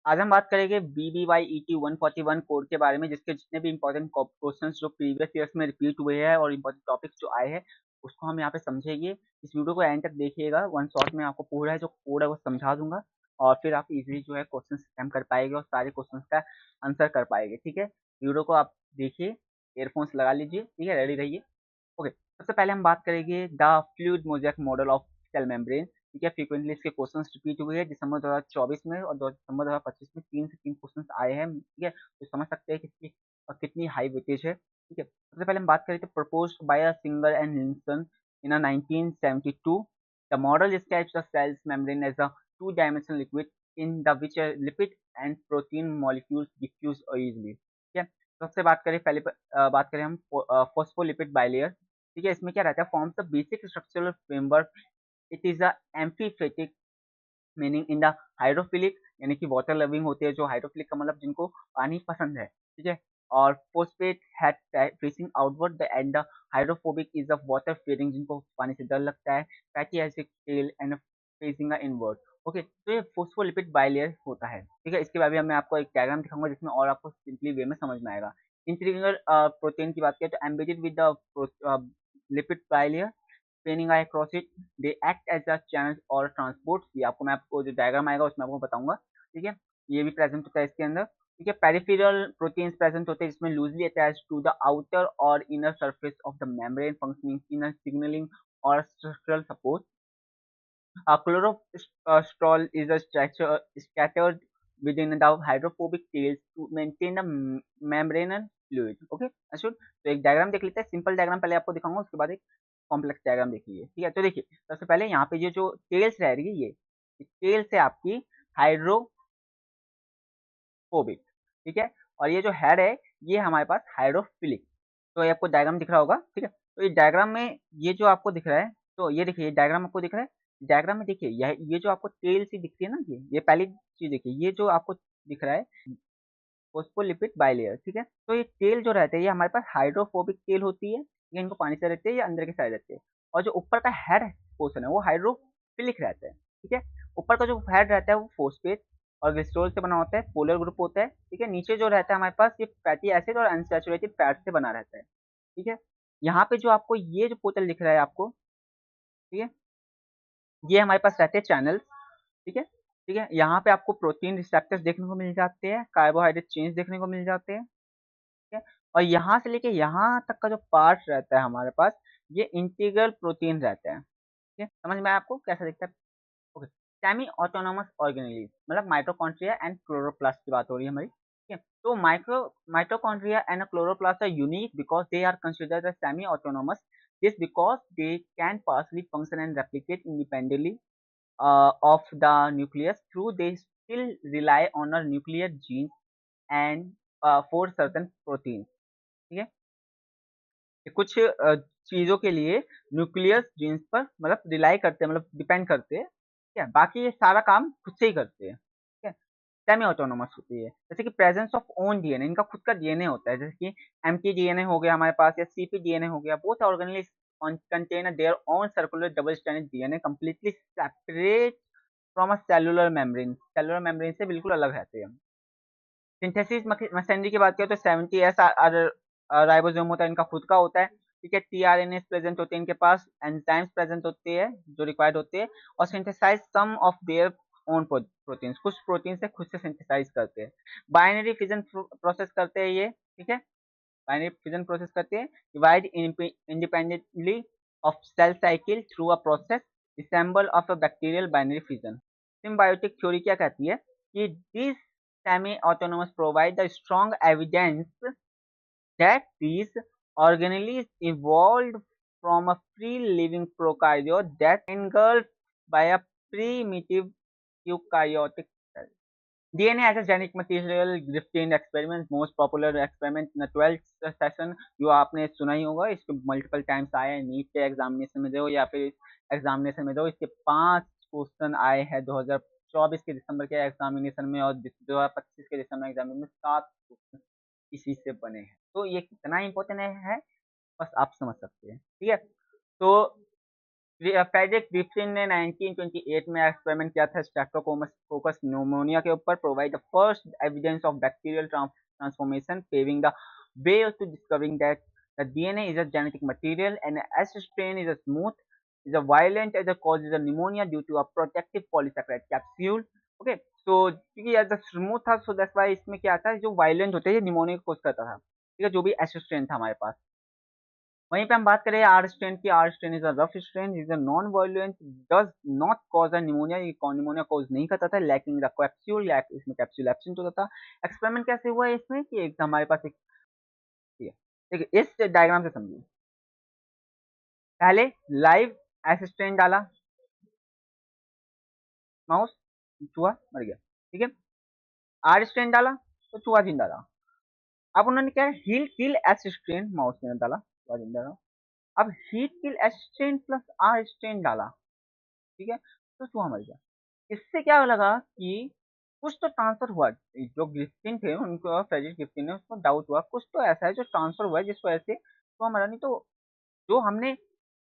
आज हम बात करेंगे BBYET 141 कोड के बारे में, जिसके जितने भी इंपॉर्टेंट क्वेश्चंस जो प्रीवियस ईयर्स में रिपीट हुए हैं और इंपॉर्टेंट टॉपिक्स जो आए हैं, उसको हम यहाँ पे समझेंगे। इस वीडियो को एंड तक देखिएगा। वन शॉट में आपको पूरा जो कोड है वो समझा दूंगा और फिर आप इजीली जो है क्वेश्चन अटेम्प्ट कर पाएंगे और सारे क्वेश्चंस का आंसर कर पाएंगे। ठीक है, वीडियो को आप देखिए, एयरफोन्स लगा लीजिए, ठीक है, रेडी रहिए। ओके, सबसे पहले हम बात करेंगे the fluid mosaic model of cell membrane. ठीक है, फ्रीक्वेंटली इसके क्वेश्चंस रिपीट हुए हैं दिसंबर 2024 में और दिसंबर 2025 में 3 से 3 क्वेश्चंस आए हैं। ठीक है, तो समझ सकते हैं कि इसकी कितनी हाई वेटेज है। ठीक है, सबसे पहले हम बात करें तो proposed by a singer and Linson in 1972, the model describes the cell's membrane as a two-dimensional liquid in the which a lipid and protein molecules diffuse easily। ठीक है, सबसे बात करें पहले बात करें हम फॉस्फोलिपिड बाइलेयर। ठीक है, इसमें क्या रहता है, forms the basic structural framework. It is a amphipathic meaning in the hydrophilic, यानी कि वाटर लविंग होते हैं, जो हाइड्रोफिलिक का मतलब जिनको पानी पसंद है। ठीक है, और phosphate head facing outward the end the hydrophobic is a water fearing, जिनको पानी से डर लगता है। Fatty acid tail and facing inward. Okay, तो ये फोस्फोलिपिड बाइलेयर होता है। ठीक है, इसके बाद भी मैं आपको एक डायग्राम दिखाऊंगा जिसमें और आपको सिंपली वे में समझ में आएगा। इंटीग्रल प्रोटीन की बात करें तो embedded with the lipid bilayer, spanning across it, they act as a channel और ट्रांसपोर्ट। ये आपको मैं आपको जो डायग्राम आएगा उसमें आपको बताऊंगा। ठीक है, ये भी प्रेजेंट होता है इसके अंदर। ठीक है, पेरिफेरल प्रोटीन्स प्रेजेंट होते हैं जिसमें loosely attach to the outer और inner surface of the membrane, functioning in a signalling और structural support. Chlorophyll is a structure scattered within the hydrophobic tails to maintain the membranous fluid. Okay, अशुड, तो एक diagram देख लेते हैं। Simple diagram पहले आपको दिखाऊंगा, उसके बाद एक कॉम्प्लेक्स डायग्राम देख लीजिए। ठीक है, तो देखिए सबसे पहले यहाँ पे ये जो टेल्स रह रही है, ये टेल्स है आपकी हाइड्रोफोबिक। ठीक है, और ये जो हेड है ये हमारे पास हाइड्रोफिलिक। तो ये आपको डायग्राम दिख रहा होगा। ठीक है, तो इस डायग्राम में ये जो आपको दिख रहा है, तो ये देखिए, ये डायग्राम आपको दिख रहा है। डायग्राम में देखिए ये जो आपको टेल सी दिखती है ना, ये पहली चीज देखिए, ये जो आपको दिख रहा है फोस्फोलिपिड बाइलेयर। ठीक है, तो ये टेल जो रहते हैं ये हमारे पास हाइड्रोफोबिक टेल होती है, ये इनको पानी से रहते हैं, ये अंदर के साइड रहते हैं। और जो ऊपर का हेड पोर्शन है वो हाइड्रोफिलिक रहता है। ठीक है, ऊपर का जो हेड रहता है वो फोस्फेट और ग्लिसरॉल से बना होता है, पोलर ग्रुप होता है। ठीक है, नीचे जो रहता है हमारे पास ये फैटी एसिड और अनसैचुरेटेड फैट से बना रहता है। ठीक है, यहाँ पे जो आपको ये जो पोर्टल दिख रहा है आपको, ठीक है, ये हमारे पास रहते हैं चैनल्स। ठीक है, ठीक है, यहाँ पे आपको प्रोटीन रिसेप्टर्स देखने को मिल जाते हैं, कार्बोहाइड्रेट चेन्स देखने को मिल जाते हैं। ठीक है, और यहाँ से लेके यहाँ तक का जो पार्ट रहता है हमारे पास, ये इंटीग्रल प्रोटीन रहता है। ठीक है, समझ में आया आपको कैसा दिखता है? ओके, सेमी ऑटोनोमस ऑर्गेनेलिज मतलब माइटोकॉन्ड्रिया एंड क्लोरोप्लास्ट की बात हो रही है हमारी। ठीक है, तो mitochondria and chloroplast are unique because they are considered as semi autonomous. This because they can partially function and replicate independently of the nucleus through they still rely on a nuclear gene and for certain proteins। ठीक है, ये कुछ चीजों के लिए nucleus jeans पर मतलब rely करते हैं, मतलब डिपेंड करते हैं। ठीक है, बाकी ये सारा काम खुद से ही करते हैं। ठीक है, सेमी ऑटोनोमस होती है। जैसे कि प्रेजेंस ऑफ ओन डीएनए, इनका खुद का डीएनए होता है, जैसे कि mtDNA हो गया हमारे पास या cpDNA हो गया। Both organelles contain their own circular double stranded DNA completely separate from a cellular membrane। Cellular membrane से बिल्कुल अलग रहते हैं। सिंथेसिस मशीनरी की बात करें तो 70s राइबोसोम होता है, इनका खुद का होता है। ठीक है, टीआरएनएस प्रेजेंट होते हैं इनके पास, एंजाइम्स प्रेजेंट होते हैं जो रिक्वायर्ड होते हैं, और synthesize some of their own proteins, कुछ प्रोटीन से खुद से सिंथेसाइज करते हैं। बाइनरी फिजन प्रोसेस करते हैं ये। ठीक है, बाइनरी फिजन प्रोसेस करते हैं, divide independently of cell cycle through a process resemble of a bacterial binary fission. Symbiotic theory क्या कहती है कि this semi-autonomous provide the strong evidence that these organelles evolved from a free-living prokaryote that engulfed by a primitive eukaryotic cell। DNA as a genetic material Griffin experiment, most popular experiment in the 12th session, जो आपने सुना ही होगा, इसके multiple times आए हैं, NEET के examination में दो या फिर एग्जामिनेशन में दो। इसके 5 क्वेश्चन आए हैं 2024 के दिसंबर के एग्जामिनेशन में, और 2025 के दिसंबर एग्जामिनेशन में 7 क्वेश्चन इसी से बने हैं। तो ये कितना इंपॉर्टेंट है बस आप समझ सकते हैं। ठीक है, तो फ्रेडरिक ग्रिफिन ने 1928 में एक्सपेरिमेंट किया था स्ट्रेप्टोकोकस न्यूमोनिया के ऊपर, provide the first evidence of bacterial transformation, paving the way to discovering that the DNA is a genetic material and S strain is a smooth is a violent as a causes a pneumonia due to a protective polysaccharide capsule. Okay, तो क्योंकि यार smooth था, so that's why इसमें क्या आता है, जो violent होते हैं निमोनिया को कोज करता था, ठीक है, जो भी एस स्ट्रेन था हमारे पास। वहीं पे हम बात करें आर स्ट्रेन की, R strain is a rough strain, is a non violent, does not cause a pneumonia, ये निमोनिया कॉज नहीं करता था, लैकिंग द कैप्सूल, इसमें कैप्सूल एब्सेंट होता था। एक्सपेरिमेंट कैसे हुआ है इसमें कि एक हमारे पास एक, ठीक है, देखिए इस डायग्राम से समझिए, पहले लाइव एस स्ट्रेन डाला माउस, चूहा मर गया, ठीक है, आर स्ट्रेन डाला तो चूहा जिंदा रहा। अब उन्होंने क्या heat kill S strain mouse में डाला, चूहा जिंदा रहा। अब heat kill S strain plus R strain डाला, ठीक है, तो चूहा मर गया। इससे क्या लगा कि कुछ तो ट्रांसफर हुआ, जो ग्रिफ्टिन थे उनको, फ्रेडरिक ग्रिफ्टिन ने, उसको डाउट हुआ कुछ तो ऐसा है जो ट्रांसफर हुआ है जिस वजह से चूहा मरा, नहीं तो जो हमने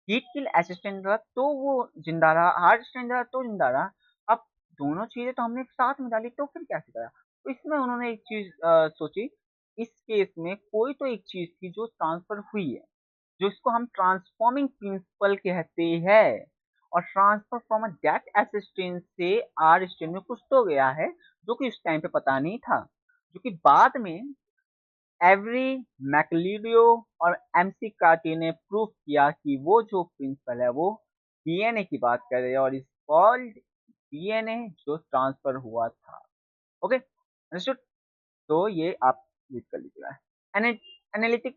हीट किल असिस्टेंट रहा तो वो जिंदा रहा, हार्ड स्टैंड रहा तो जिंदा रहा। अब दोनों चीजें तो हमने साथ में डाली तो फिर कैसे करा, तो इसमें उन्होंने एक चीज सोची, इस केस में कोई तो एक चीज थी जो ट्रांसफर हुई है, जो इसको हम ट्रांसफॉर्मिंग प्रिंसिपल कहते हैं, और transfer from a that assistant से आर स्टेन में कुछ तो गया है जो कि उस टाइम पे पता नहीं था, जो कि बाद में एवरी मैकलीडियो और एमसी कार्टी ने प्रूव किया कि वो जो प्रिंसिपल है वो डीएनए की बात कर रहे हैं, और इस कॉल्ड डीएनए जो ट्रांसफर हुआ था। Okay, understood. तो ये आप रीड कर लीजिएगा। एनालिटिक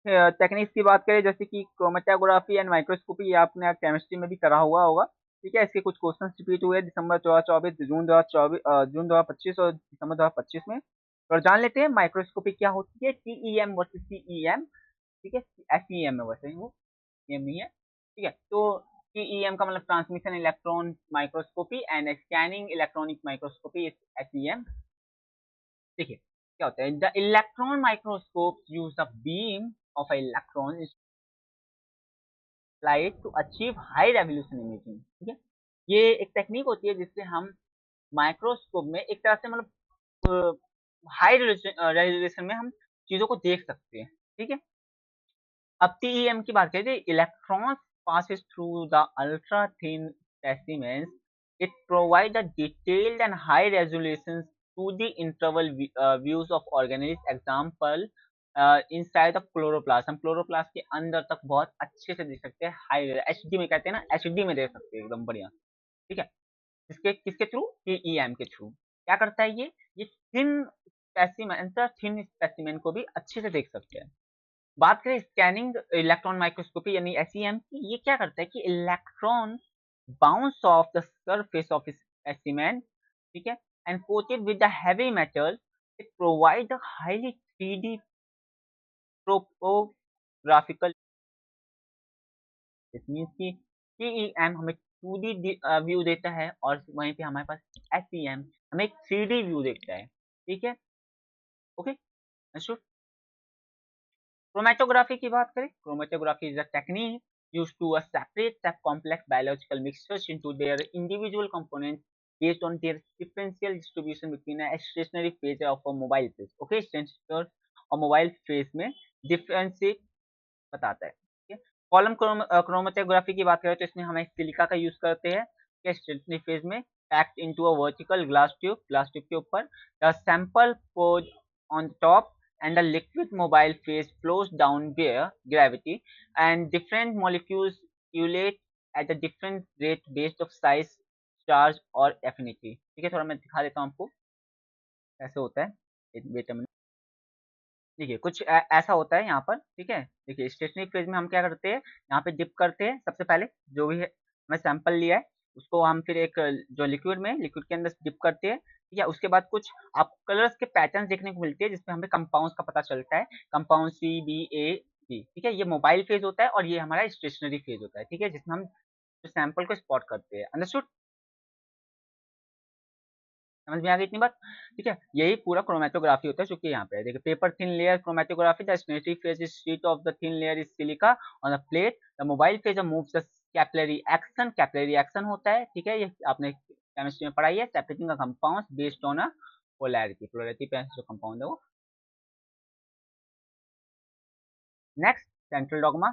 टेक्निक्स की बात करें, जैसे कि क्रोमेटोग्राफी एंड माइक्रोस्कोपी, ये आपने केमिस्ट्री में भी करा हुआ होगा, ठीक है। इसके कुछ क्वेश्चन रिपीट हुए दिसंबर 2024, जून 2024, जून 2025 और दिसंबर 2025 में। तो जान लेते हैं माइक्रोस्कोपी क्या होती है, टीईएम वर्सेस सीईएम, ठीक है, एसईएम है वैसे वो एम नहीं है, ठीक है। तो टीईएम का मतलब transmission electron microscopy and scanning electronic microscopy, SEM. देखिए क्या होता है, the electron microscope use the beam of electron light to achieve high resolution imaging, ठीक है। ये एक टेक्निक होती है जिससे हम माइक्रोस्कोप में एक तरह से मतलब हाई रेजोल्यूशन में हम चीजों को देख सकते हैं, ठीक है। अब टीईएम की बात करें, electrons passes through the ultra thin specimens. It provides a detailed and high resolution to the interval views of organisms. Example, inside the chloroplast, हम क्लोरोप्लास्ट के अंदर तक बहुत अच्छे से देख सकते हैं, हाई एचडी में कहते हैं ना, एचडी में देख सकते हैं एकदम बढ़िया, ठीक है। किसके किसके थ्रू, टीईएम के थ्रू। क्या करता है ये थिन स्पेसिमेन, थिन स्पेसिमेन को भी अच्छे से देख सकते हैं। बात करें स्कैनिंग इलेक्ट्रॉन माइक्रोस्कोपी यानी एसईएम की, ये क्या करता है कि electron bounce off the surface of specimen, ठीक है, and coated with the heavy metal, it provide a highly 3D topographical, it means कि टीईएम हमें 2D व्यू देता है और वहीं पे हमारे पास एसईएम हमें एक 3D व्यू देता है, ठीक है। ओके, क्रोमेटोग्राफी की बात करें, chromatography is a technique used to separate the complex biological mixtures into their individual components based on their differential distribution between a stationary phase of a mobile phase. Okay, stationary और mobile phase में differentiate बताता है, ठीक है। Column chromatography की बात करें तो इसमें हमें सिलिका का यूज करते हैं, स्टेशनरी फेज में, packed into a vertical glass tube के ऊपर, the sample pose on top and the liquid mobile phase flows down where gravity and different molecules accumulate at a different rate based of size, charge और affinity, ठीक है। थोड़ा मैं दिखा देता हूँ आपको कैसे होता है, वेट अ मिनट। देखिए कुछ ऐसा होता है यहाँ पर, ठीक है। देखिए स्टेशनरी फेज में हम क्या करते हैं, यहाँ पे डिप करते हैं सबसे पहले, जो भी है हमें सैंपल लिया है उसको हम फिर एक जो लिक्विड के अंदर डिप करते हैं, ठीक है। उसके बाद कुछ आप कलर्स के पैटर्न देखने को मिलते हैं जिसमें हमें कंपाउंड्स का पता चलता है, compound C B A B, ठीक है। ये मोबाइल फेज होता है और ये हमारा स्टेशनरी फेज होता है, ठीक है, जिसमें हम सैंपल को स्पॉट करते हैं। अंडरस्टूड, समझ में आ गई इतनी बात, ठीक है। यही पूरा क्रोमेटोग्राफी होता है जो कि यहाँ पे है। देखिए paper thin layer chromatography, the stationary phase is sheet of the thin layer is silica on the plate, the mobile phase moves the capillary action होता है, ठीक है, ये आपने केमिस्ट्री में पढ़ाई है, separating compounds based on a polarity पे जो कंपाउंड है वो। नेक्स्ट सेंट्रल डॉगमा,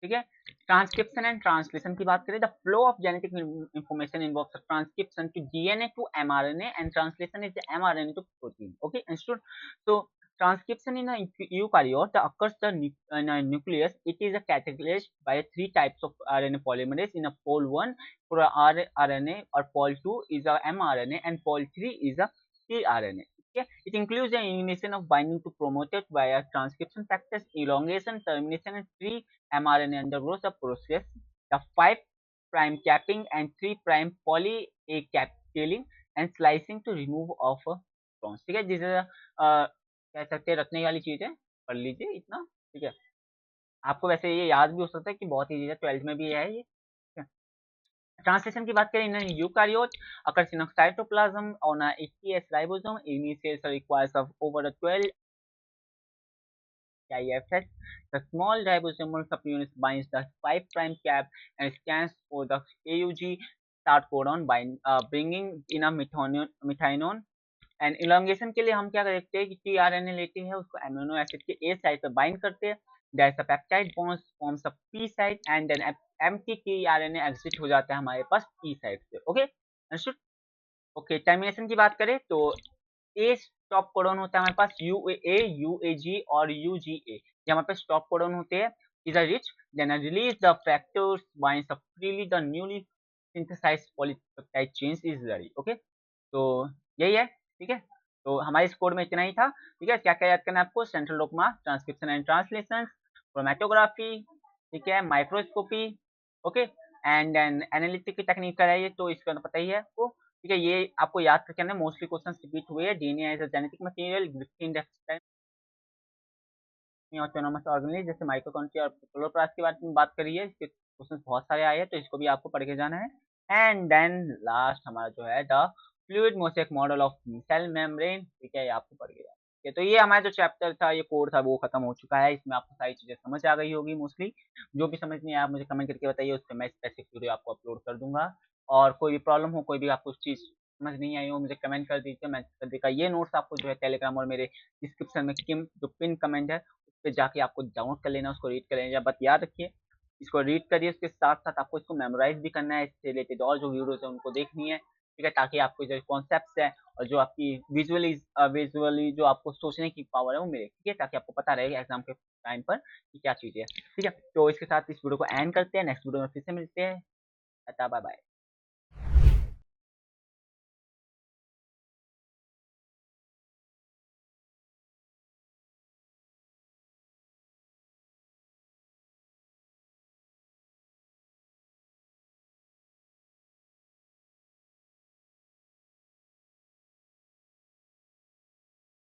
ठीक है। ट्रांसक्रिप्शन एंड ट्रांसलेशन की बात करें, the flow of genetic information involves transcription to DNA to mRNA and translation is mRNA to protein, okay understood. So transcription in a eukaryote occurs in a nucleus. It is categorized by three types of RNA polymerase in a pol 1 for a RNA, or pol 2 is a mRNA, and pol 3 is a tRNA. Okay? It includes the elimination of binding to promoted via transcription factors, elongation, termination, and three mRNA undergoes a process, the 5' capping and 3' poly A cap scaling and slicing to remove of bonds, ठीक है। जिसे कह सकते हैं रखने वाली चीज है, पढ़ लीजिए इतना, ठीक है। आपको वैसे ये याद भी हो सकता है कि बहुत ही चीज है, 12th में भी है ये। ट्रांसलेशन की बात करें, इन eukaryote occurs in a cytoplasm on a 80S ribosome. Initials requires of over a 12 IFS. The small ribosomal subunit binds the 5' cap and scans for the AUG start codon bringing in a methionine. And elongation के लिए हम क्या करते हैं कि tRNA लेते हैं, उसको एमिनो एसिड के ए साइड पे बाइंड करते हैं, there is a peptide bond forms a P site and then empty tRNA exit हो जाता है हमारे पास पी साइड से, ओके अंडरस्टूड। ओके, टर्मिनेशन की बात करें तो ए स्टॉप कोडन होता है हमारे पास, यूए यूएजी और यूजीए, ये हमारे पास स्टॉप कोडन होते हैं। Is a reach then release the factors binds up freely the newly synthesised polypeptide chains is ready, okay. तो यही है, ठीक है। तो हमारे इस कोड में इतना ही था, ठीक है। क्या क्या याद करना है आपको, central dogma, transcription and translation, chromatography, ठीक है, microscopy, okay, and then analytic की टेक्निक है ये, तो इसका तो पता ही है आपको, ठीक है। ये आपको याद करके आना, मोस्टली क्वेश्चन रिपीट हुए हैं। DNA as a genetic material with autonomous organism, जैसे माइटोकॉन्ड्रिया और क्लोरोप्लास्ट के बारे में बात करी है, इसके क्वेश्चन बहुत सारे आए हैं, तो इसको भी आपको पढ़ के जाना है। एंड देन लास्ट हमारा जो है the fluid mosaic model of cell membrane, ठीक है, ये आपको पढ़ के जाना है। तो ये हमारा जो चैप्टर था, ये कोड था, वो खत्म हो चुका है। इसमें आपको सारी चीजें समझ आ गई होगी मोस्टली। जो भी समझ नहीं आया, आप मुझे कमेंट करके बताइए, उस पर मैं स्पेसिफिक वीडियो आपको अपलोड कर दूंगा। और कोई भी प्रॉब्लम हो, कोई भी आपको चीज समझ नहीं आई हो, मुझे कमेंट कर दीजिए, मैं कर देगा। ये नोट्स आपको जो है टेलीग्राम और मेरे डिस्क्रिप्शन में जो पिन कमेंट है पे जाके आपको डाउनलोड कर लेना, उसको रीड कर लेना। बट याद रखिए, इसको रीड करिए, उसके साथ साथ आपको इसको मेमोराइज भी करना है, इससे रिलेटेड और जो वीडियोस है उनको देखनी है, ठीक है, ताकि आपको जो कॉन्सेप्ट्स है और जो आपकी विजुअली जो आपको सोचने की पावर है वो मिले, ठीक है, ताकि आपको पता रहे एग्जाम के टाइम पर कि क्या चीज़ है, ठीक है। तो इसके साथ इस वीडियो को एंड करते हैं, नेक्स्ट वीडियो में फिर से मिलते हैं, बाय बाय।